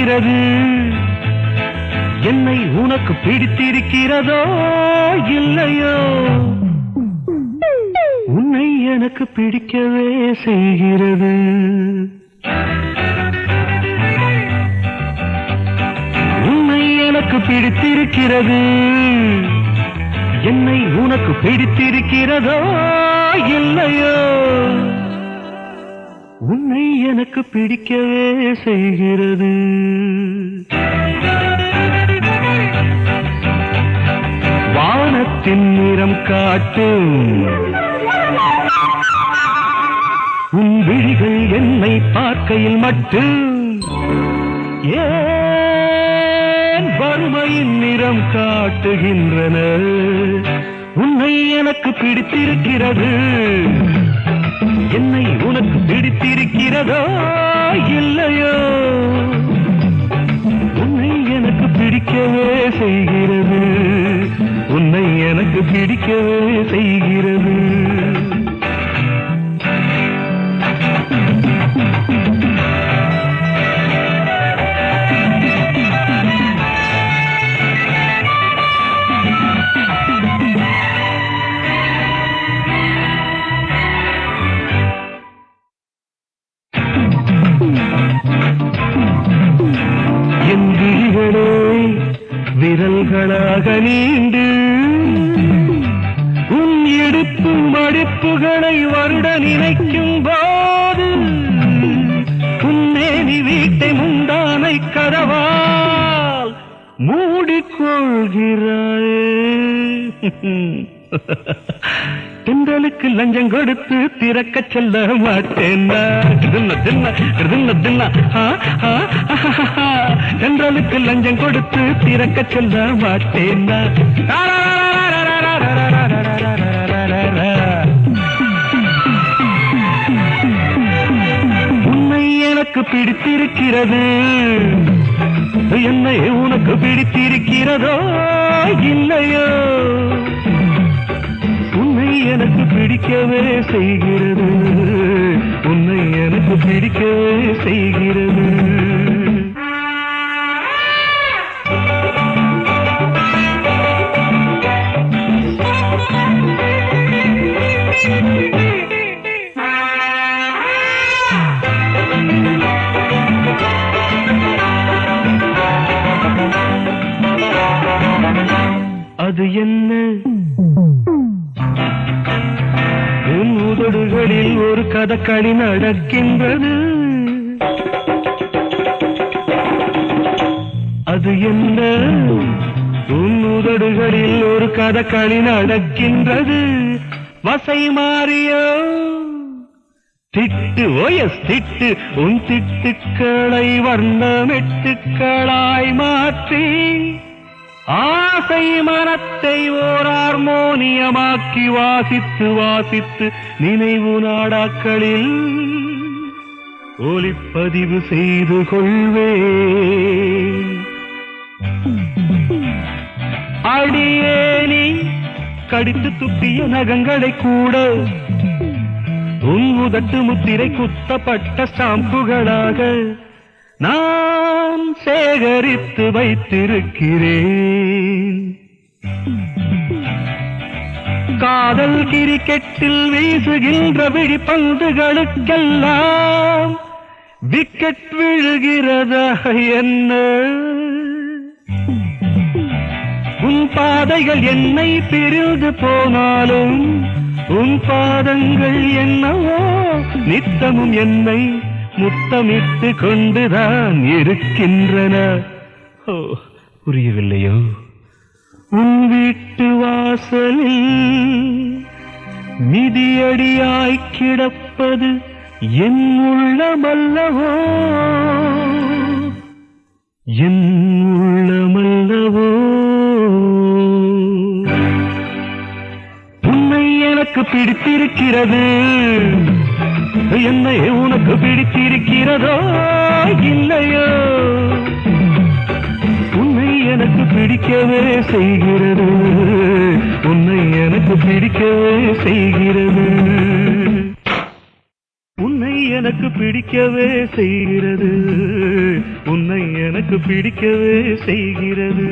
செய்கிறது. என்னை உனக்கு பிடித்திருக்கிறதோ இல்லையோ, உன்னை எனக்கு பிடிக்கவே செய்கிறது. உன்னை எனக்கு பிடித்திருக்கிறது, என்னை உனக்கு பிடித்திருக்கிறதோ இல்லையோ, உன்னை எனக்கு பிடிக்கவே செய்கிறது. வானத்தின் நிறம் காட்டும் உன் விழிகள் என்னை பார்க்கையில் மட்டும், ஏன் வறுமையின் நிறம் காட்டுகின்றன. உன்னை எனக்கு பிடித்திருக்கிறது, என்னை உனக்கு பிடித்திருக்கிறதோ இல்லையோ, உன்னை எனக்கு பிடிக்கவே செய்கிறது. உன்னை எனக்கு பிடிக்கவே செய்கிறது. என் விழிகளே விரல்களாக நீண்டு உன் இடுப்பு மடிப்புகளை வருட நினைக்கும் போது, உன்னேனி வீட்டை முந்தானை கதவால் மூடிக்கொள்கிறாயே. தென்றலுக்கு லஞ்சம் கொடுத்து திறக்க சொல்ல மாட்டேன். தென்றலுக்கு லஞ்சம் கொடுத்து திறக்க சொல்ல மாட்டேன். உன்னை எனக்கு பிடித்திருக்கிறது, என்னை உனக்கு பிடித்திருக்கிறதோ இல்லையோ, உன்னை எனக்கு பிடிக்கவே செய்கிறது. உன்னை எனக்கு பிடிக்கவே செய்கிறது. அது என்ன உன் உதடுகளில் ஒரு கதகளி நடக்கின்றது. அது என்ன உன் உதடுகளில் ஒரு கதகளி நடக்கின்றது. வசை மாறியோ திட்டு ஓயஸ் திட்டு, உன் திட்டுக்களை வர்ணமெட்டுக்களாய் மாற்றி ஆசை மனத்தை ஓர் ஹார்மோனியமாக்கி வாசித்து வாசித்து நினைவு நாடாக்களில் ஒலிப்பதிவு செய்து கொள்வேன். அடியேனி கடித்து துப்பிய நகங்களை கூட உன் உதட்டு முத்திரை குத்தப்பட்ட ஸ்டாம்புகளாக நான் சேகரித்து வைத்திருக்கிறேன். காதல் கிரிக்கெட்டில் வீசுகின்ற விழிப்பந்துகளுக்கெல்லாம் விக்கெட் விழுகிறதா என்ன? உன் பாதைகள் என்னை பிரிந்து போனாலும் உன் பாதங்கள் என்னவோ நித்தமும் என்னை முத்தமிட்டு கொண்டுதான் இருக்கின்றன. ஓ, புரியவில்லையோ? உன் வீட்டு வாசலில் மிதியடியாய் கிடப்பது என் உள்ளமல்லவோ, என் உள்ளமல்லவோ. உன்னை எனக்கு பிடித்திருக்கிறது, என்னை உனக்கு பிடித்திருக்கிறதோ இல்லையோ, உன்னை எனக்கு பிடிக்கவே செய்கிறது. உன்னை எனக்கு பிடிக்கவே செய்கிறது. உன்னை எனக்கு எனக்கு பிடிக்கவே செய்கிறது, உன்னை எனக்கு பிடிக்கவே செய்கிறது.